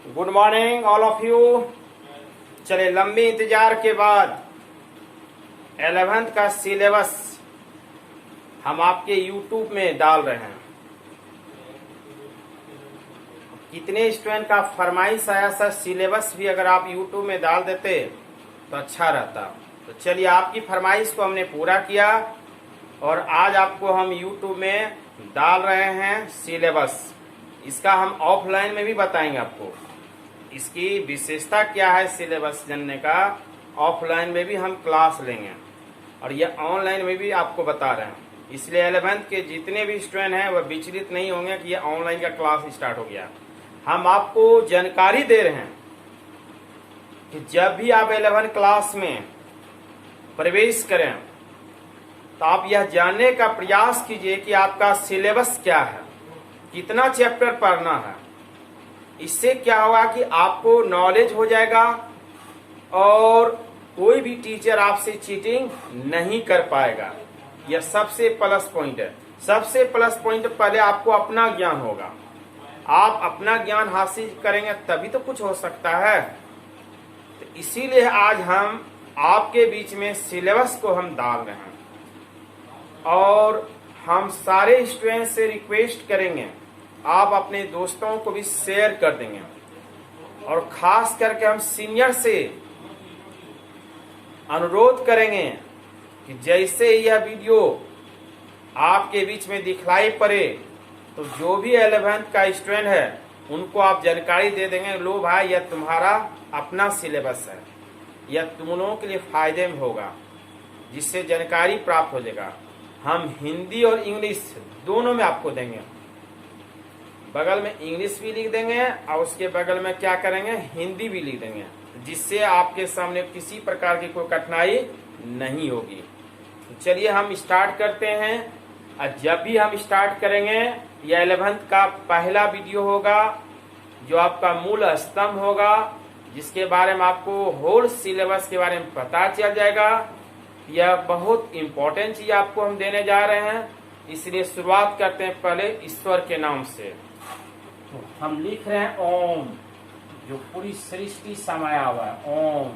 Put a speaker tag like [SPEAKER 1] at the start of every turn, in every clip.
[SPEAKER 1] Good morning all of you. चले, लंबी इंतजार के बाद 11th का सिलेबस हम आपके YouTube में डाल रहे हैं। कितने स्टूडेंट का फरमाइश आया सर सिलेबस भी अगर आप YouTube में डाल देते तो अच्छा रहता। तो चलिए, आपकी फरमाइश को हमने पूरा किया और आज आपको हम YouTube में डाल रहे हैं सिलेबस। इसका हम ऑफलाइन में भी बताएंगे आपको इसकी विशेषता क्या है। सिलेबस जानने का ऑफलाइन में भी हम क्लास लेंगे और ये ऑनलाइन में भी आपको बता रहे हैं। इसलिए 11th के जितने भी स्टूडेंट हैं वह विचलित नहीं होंगे कि ये ऑनलाइन का क्लास स्टार्ट हो गया। हम आपको जानकारी दे रहे हैं कि जब भी आप 11th क्लास में प्रवेश करें तो आप यह जानने का प्रयास कीजिए कि आपका सिलेबस क्या है, कितना चैप्टर पढ़ना है। इससे क्या होगा कि आपको नॉलेज हो जाएगा और कोई भी टीचर आपसे चीटिंग नहीं कर पाएगा। यह सबसे प्लस पॉइंट है। सबसे प्लस पॉइंट पहले आपको अपना ज्ञान होगा। आप अपना ज्ञान हासिल करेंगे तभी तो कुछ हो सकता है। तो इसीलिए आज हम आपके बीच में सिलेबस को हम डाल रहे हैं और हम सारे स्टूडेंट से रिक्वेस्ट करेंगे आप अपने दोस्तों को भी शेयर कर देंगे और खास करके हम सीनियर से अनुरोध करेंगे कि जैसे यह वीडियो आपके बीच में दिखलाई पड़े तो जो भी 11th का स्टूडेंट है उनको आप जानकारी दे देंगे। लो भाई, यह तुम्हारा अपना सिलेबस है, यह तुम लोगों के लिए फायदे में होगा, जिससे जानकारी प्राप्त हो जाएगा। हम हिंदी और इंग्लिश दोनों में आपको देंगे। बगल में इंग्लिश भी लिख देंगे और उसके बगल में क्या करेंगे, हिंदी भी लिख देंगे, जिससे आपके सामने किसी प्रकार की कोई कठिनाई नहीं होगी। तो चलिए हम स्टार्ट करते हैं। और जब भी हम स्टार्ट करेंगे यह 11th का पहला वीडियो होगा जो आपका मूल स्तंभ होगा, जिसके बारे में आपको होल सिलेबस के बारे में पता चल जाएगा। यह बहुत इंपॉर्टेंट चीज आपको हम देने जा रहे हैं। इसलिए शुरुआत करते हैं पहले ईश्वर के नाम से। तो हम लिख रहे हैं ओम, जो पूरी सृष्टि समाया हुआ है, ओम।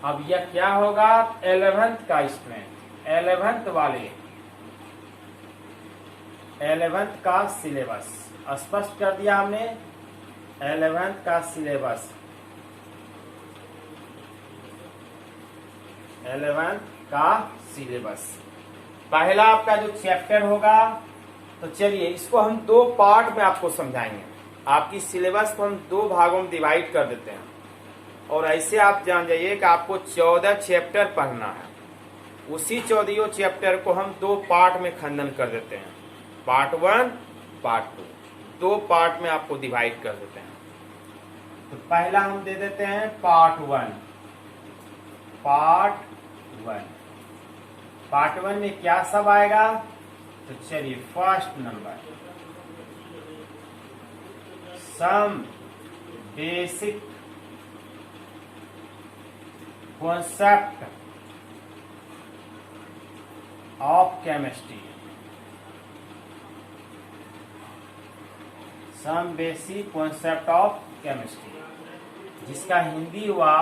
[SPEAKER 1] अब यह क्या होगा, 11th का स्टूडेंट, 11th वाले 11th का सिलेबस स्पष्ट कर दिया हमने। 11th का सिलेबस, 11th का सिलेबस पहला आपका जो चैप्टर होगा। तो चलिए इसको हम दो पार्ट में आपको समझाएंगे। आपकी सिलेबस को हम दो भागों में डिवाइड कर देते हैं और ऐसे आप जान जाइए कि आपको 14 चैप्टर पढ़ना है। उसी 14 चैप्टर को हम दो पार्ट में खंडन कर देते हैं, पार्ट 1 पार्ट 2। दो पार्ट में आपको डिवाइड कर देते हैं। तो पहला हम दे देते हैं पार्ट 1। पार्ट 1 में क्या सब आएगा, तो चलिए first number some basic concept of chemistry. Some basic concept of chemistry, जिसका हिंदी हुआ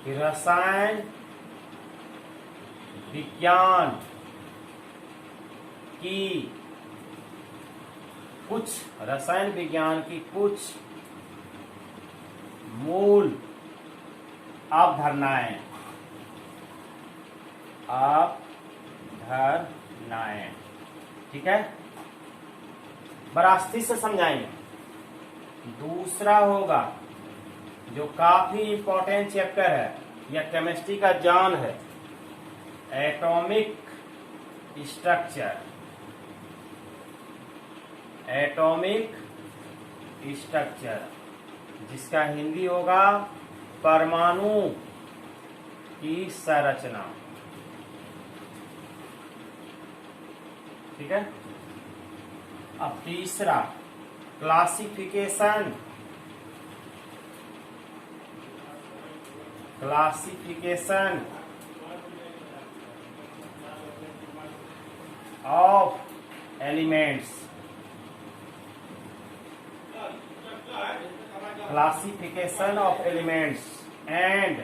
[SPEAKER 1] रसायन विज्ञान की कुछ, रसायन विज्ञान की कुछ मूल अवधारणाएं, ठीक है, बरास्ती से समझाएंगे। दूसरा होगा जो काफी इंपॉर्टेंट चैप्टर है, यह केमिस्ट्री का जान है, एटॉमिक स्ट्रक्चर। एटॉमिक स्ट्रक्चर, जिसका हिंदी होगा परमाणु की संरचना, ठीक है। अब तीसरा classification of elements. classification of elements and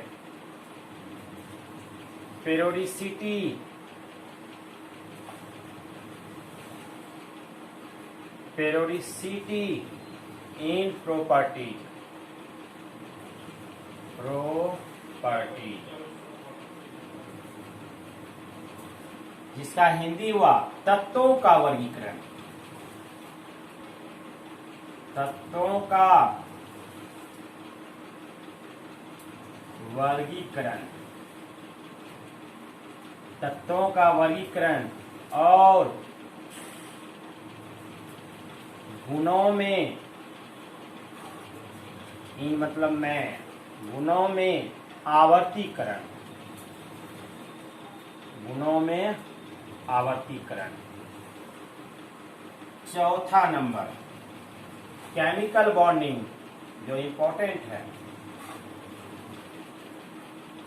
[SPEAKER 1] periodicity in property जिसका हिंदी हुआ तत्वों का वर्गीकरण। तत्वों का वर्गीकरण, तत्वों का वर्गीकरण और गुणों में, इन मतलब में, गुणों में आवर्तीकरण, गुणों में आवर्तीकरण। चौथा नंबर केमिकल बॉन्डिंग, जो इंपॉर्टेंट है।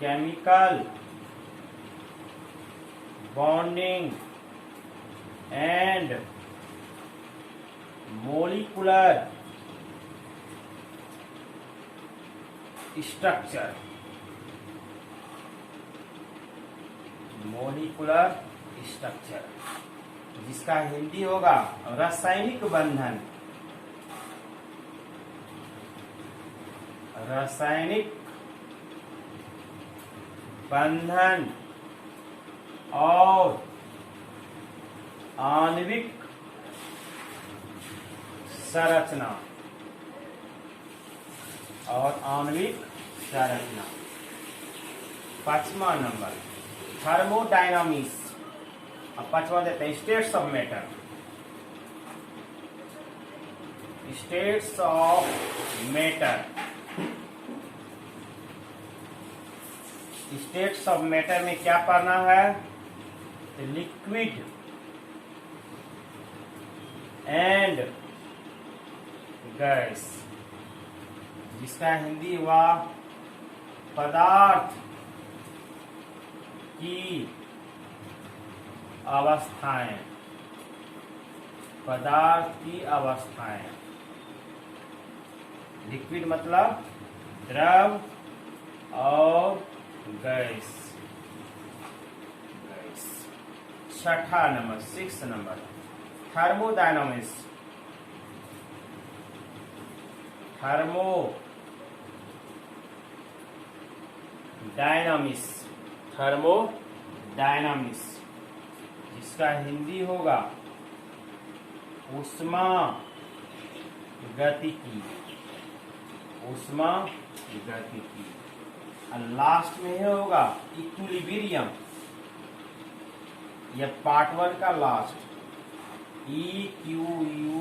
[SPEAKER 1] Chemical bonding and molecular structure, molecular structure जिसका हिंदी होगा रासायनिक बंधन, रासायनिक बंधन और आणविक संरचना, और आणविक संरचना। पांचवा नंबर थर्मोडायनामिक्स। अब पांचवा देते हैं states of matter. States of matter, states of matter में क्या पढ़ना है? लिक्विड एंड गैस, जिसका हिंदी हुआ पदार्थ की अवस्थाएं, पदार्थ की अवस्थाएं। लिक्विड मतलब द्रव और गैस, गैस। छठा number, 6 number thermodynamics. Thermodynamics, thermodynamics जिसका हिंदी होगा ऊष्मा गतिकी, ऊष्मा गतिकी। और लास्ट में होगा इक्विलिब्रियम, यह पार्ट 1 का लास्ट। EQUILIBRIUM,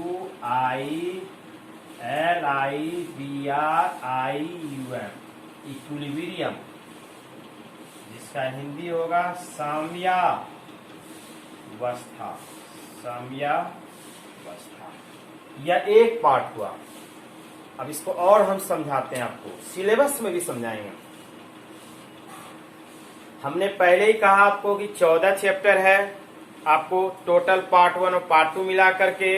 [SPEAKER 1] इक्विलिब्रियम जिसका हिंदी होगा साम्यावस्था, साम्यावस्था। यह एक पार्ट हुआ। अब इसको और हम समझाते हैं, आपको सिलेबस में भी समझाएंगे। हमने पहले ही कहा आपको कि 14 चैप्टर है, आपको टोटल पार्ट 1 और पार्ट 2 मिला करके।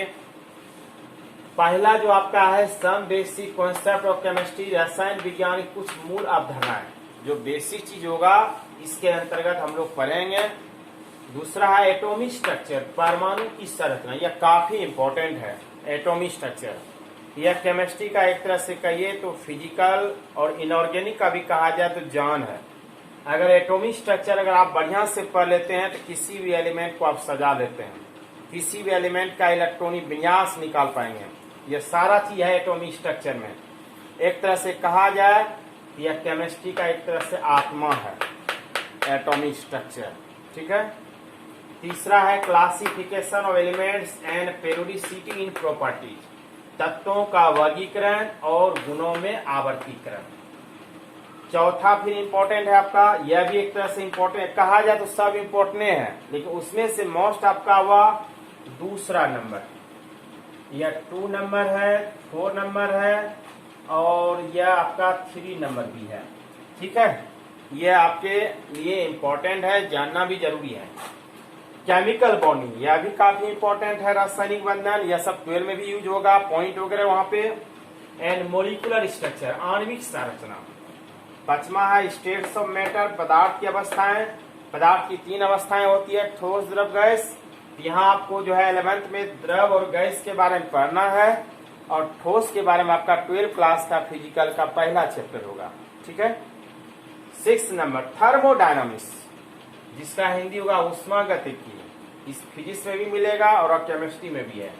[SPEAKER 1] पहला जो आपका है some basic concept of chemistry, रसायन विज्ञान की कुछ मूल अवधारणाएं, जो बेसिक चीज होगा इसके अंतर्गत हम लोग पढ़ेंगे। दूसरा है एटॉमिक स्ट्रक्चर, परमाणु की संरचना, यह काफी इंपॉर्टेंट है। एटॉमिक स्ट्रक्चर यह केमिस्ट्री का एक तरह से कहिए तो फिजिकल और इनऑर्गेनिक का भी कहा जाए तो जान है। अगर एटॉमिक स्ट्रक्चर अगर आप बढ़िया से पढ़ लेते हैं तो किसी भी एलिमेंट को आप सजा लेते हैं, किसी भी एलिमेंट का इलेक्ट्रॉनिक विन्यास निकाल पाएंगे। यह सारा चीज है एटॉमिक स्ट्रक्चर में। एक तरह से कहा जाए यह केमिस्ट्री का एक तरह से आत्मा है, एटॉमिक स्ट्रक्चर। ठीक है। तीसरा है classification of elements and periodicity in properties, तत्वों का वर्गीकरण और गुणों में आवर्तीकरण। चौथा फिर इंपॉर्टेंट है आपका, यह भी एक तरह से इंपॉर्टेंट कहा जाए तो सब इंपॉर्टेंट है, लेकिन उसमें से मोस्ट आपका हुआ दूसरा नंबर। यह 2 नंबर है, 4 नंबर है और यह आपका 3 नंबर भी है। ठीक है, यह आपके लिए इंपॉर्टेंट है, जानना भी जरूरी है। केमिकल बॉन्डिंग यह भी काफी इंपॉर्टेंट है, रासायनिक बंधन, यह सब 12 में भी यूज होगा, पॉइंट वगैरह वहां पे एंड मोलिकुलर स्ट्रक्चर, आणविक संरचना। पांचवा है स्टेट्स ऑफ मैटर, पदार्थ की अवस्थाएं। पदार्थ की 3 अवस्थाएं होती है, ठोस, द्रव, गैस। यहाँ आपको जो है 11th में द्रव और गैस के बारे में पढ़ना है, और ठोस के बारे में आपका 12th क्लास का फिजिकल का पहला चैप्टर होगा, ठीक है। 6 नंबर थर्मोडायनामिक्स, जिसका हिंदी होगा उष्मागतिकी। इस फिजिक्स में भी मिलेगा और केमिस्ट्री में भी है।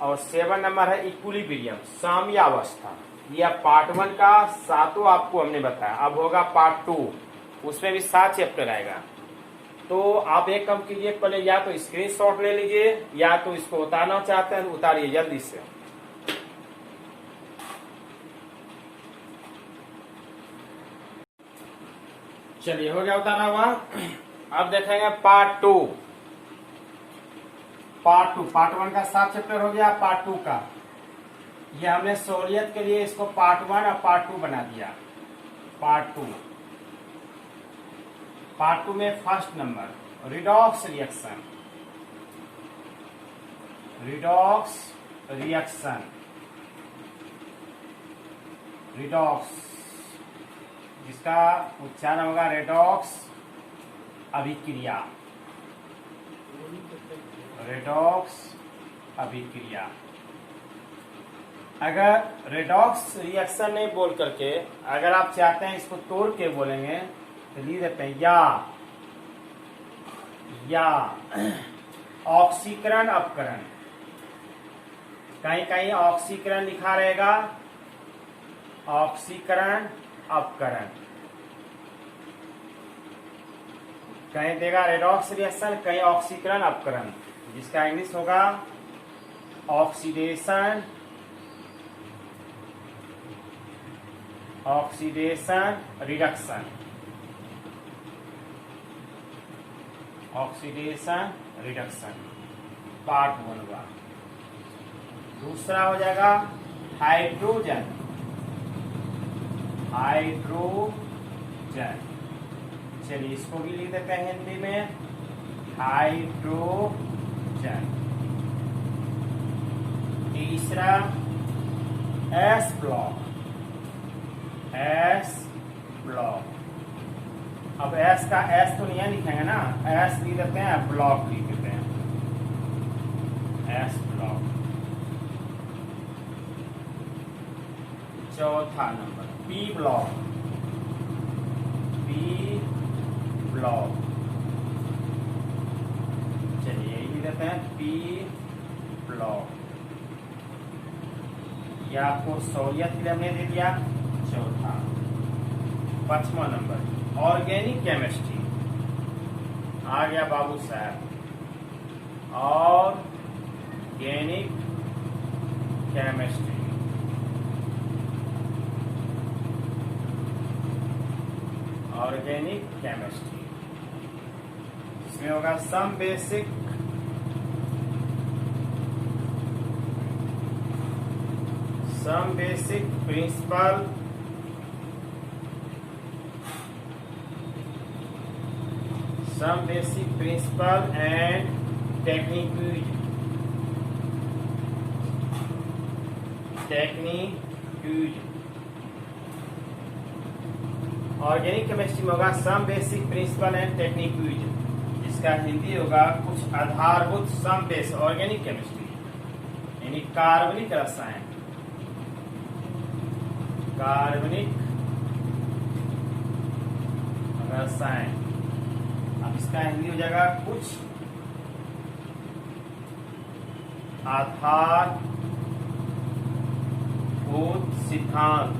[SPEAKER 1] और 7 नंबर है इक्विलिब्रियम, साम्यावस्था। यह पार्ट 1 का 7वां आपको हमने बताया। अब होगा पार्ट 2, उसमें भी 7 चैप्टर आएगा। तो आप एक काम कीजिए, पहले या तो स्क्रीनशॉट ले लीजिए, या तो इसको उतारना चाहते हैं तो उतारिए जल्दी से। चलिए, हो गया उतारा हुआ। अब देखेंगे पार्ट 2। पार्ट 1 का 7 चैप्टर हो गया, पार्ट 2 का। ये हमने सहूलियत के लिए इसको पार्ट 1 और पार्ट 2 बना दिया। पार्ट 2 में first number redox reaction. Redox, जिसका उच्चारण होगा रेडॉक्स अभिक्रिया। अगर रेडॉक्स रिएक्शन नहीं बोल करके, अगर आप चाहते हैं इसको तोड़ के बोलेंगे तो लिख देते हैं या ऑक्सीकरण अपकरण। कहीं कहीं ऑक्सीकरण लिखा रहेगा, ऑक्सीकरण अपकरण। कहीं देगा रेडॉक्स रिएक्शन, कहीं ऑक्सीकरण अपकरण, जिसका इंग्लिश होगा ऑक्सीडेशन रिडक्शन। पार्ट 1 हुआ। दूसरा हो जाएगा हाइड्रोजन। चलिए, इसको भी लिख देते हैं हिंदी में हाइड्रोजन। तीसरा एस ब्लॉक। अब एस का एस तो नहीं लिखेंगे ना, एस लिख देते हैं, ब्लॉक लिख देते हैं, एस ब्लॉक। चौथा नंबर पी ब्लॉक। चलिए, यही देते हैं पी ब्लॉक। यह आपको सहूलियत के लिए हमने दे दिया। चौथा। 5वां नंबर ऑर्गेनिक केमिस्ट्री। आ गया बाबू साहब, ऑर्गेनिक केमिस्ट्री। इसमें होगा some basic principle and technique. Organic chemistry में होगा some basic principle and technique use, जिसका हिंदी होगा कुछ आधारभूत सम बेस। ऑर्गेनिक केमिस्ट्री यानी कार्बनिक रसायन। अब इसका हिंदी हो जाएगा कुछ आधारभूत सिद्धांत।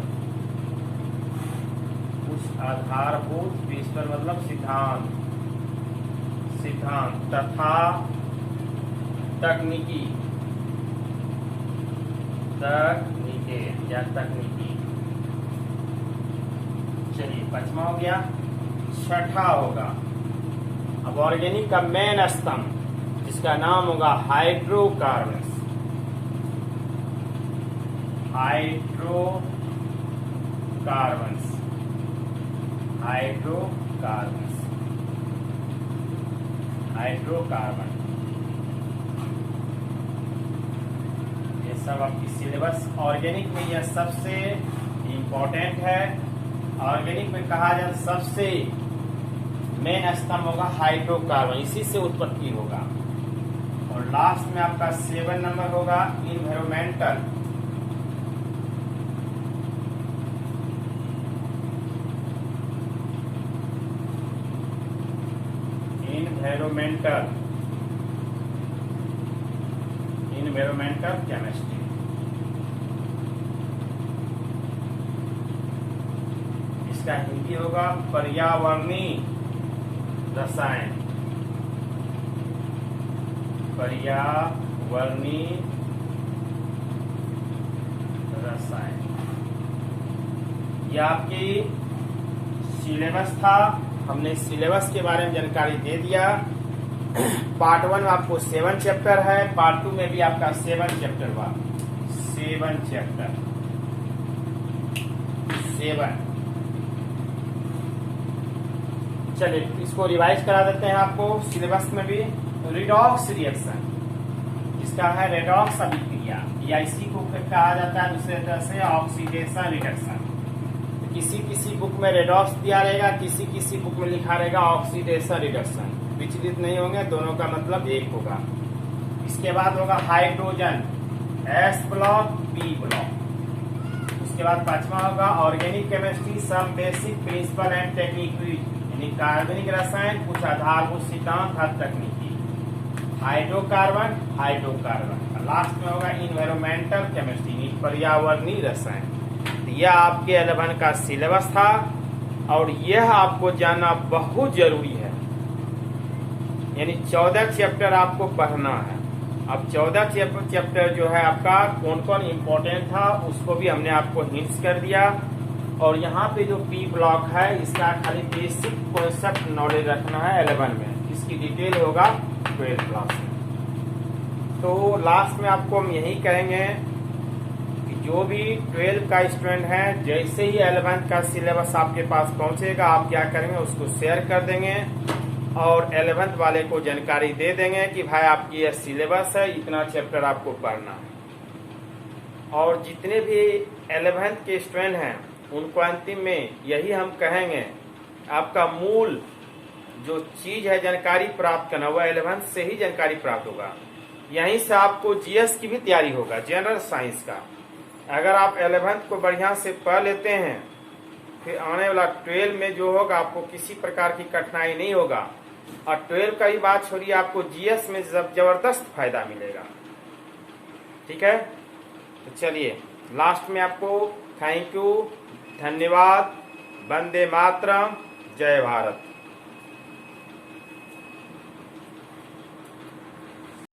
[SPEAKER 1] आधारभूत प्रिंसिपल मतलब सिद्धांत तथा तकनीकी। चलिए, 5वां हो गया। 6ठा होगा अब ऑर्गेनिक का मेन स्तंभ, जिसका नाम होगा हाइड्रोकार्बन्स। हाइड्रोकार्बन। ये सब आपकी सिलेबस। ऑर्गेनिक में यह सबसे इम्पोर्टेंट है। ऑर्गेनिक में कहा जाए सबसे मेन स्तंभ होगा हाइड्रोकार्बन, इसी से उत्पत्ति होगा। और लास्ट में आपका 7 नंबर होगा इन्वायरमेंटल। Environmental chemistry. इसका हिंदी होगा पर्यावरणीय रसायन। पर्यावरणीय रसायन ये आपकी सिलेबस था। हमने सिलेबस के बारे में जानकारी दे दिया। पार्ट 1 में आपको 7 चैप्टर है, पार्ट 2 में भी आपका 7 चैप्टर हुआ। 7 चैप्टर 7। चलिए इसको रिवाइज करा देते हैं आपको सिलेबस में भी। रिडॉक्स रिएक्शन, इसका है रेडॉक्स अभिक्रिया, या इसी को कहा जाता है दूसरे तरह से ऑक्सीडेशन रिडक्शन। किसी किसी बुक में रेडॉक्स दिया रहेगा, किसी किसी बुक में लिखा रहेगा ऑक्सीडेशन रिडक्शन। विचलित नहीं होंगे, दोनों का मतलब एक होगा। इसके बाद होगा hydrogen, S block P block. उसके बाद 5वां होगा organic chemistry, some basic principle and technique, यानी कार्बनिक रसायन, कुछ आधारभूत सिद्धांत हर तकनीकी। हाइड्रोकार्बन। लास्ट में होगा इन्वायरमेंटल केमिस्ट्री, पर्यावरणीय रसायन। यह आपके 11 का सिलेबस था और यह आपको जानना बहुत जरूरी है। यानी 14 चैप्टर आपको पढ़ना है। अब 14 चैप्टर जो है आपका कौन कौन इम्पोर्टेंट था उसको भी हमने आपको हिंट्स कर दिया। और यहाँ पे जो P ब्लॉक है इसका खाली बेसिक कॉन्सेप्ट नॉलेज रखना है 11 में, इसकी डिटेल होगा 12 क्लास में। तो लास्ट में आपको हम यही कहेंगे कि जो भी 12 का स्टूडेंट है, जैसे ही 11 का सिलेबस आपके पास पहुंचेगा आप क्या करेंगे उसको शेयर कर देंगे और 11th वाले को जानकारी दे देंगे कि भाई आपकी यह सिलेबस है, इतना चैप्टर आपको पढ़ना है। और जितने भी 11th के स्टूडेंट हैं उनको अंतिम में यही हम कहेंगे, आपका मूल जो चीज है जानकारी प्राप्त करना, वह 11th से ही जानकारी प्राप्त होगा। यहीं से आपको जीएस की भी तैयारी होगा, जनरल साइंस का। अगर आप 11th को बढ़िया से पढ़ लेते हैं, फिर आने वाला 12 में जो होगा आपको किसी प्रकार की कठिनाई नहीं होगा। और 12 का ही बात छोड़िए, आपको जीएस में जबरदस्त फायदा मिलेगा। ठीक है, तो चलिए लास्ट में आपको थैंक यू, धन्यवाद, वंदे मातरम, जय भारत।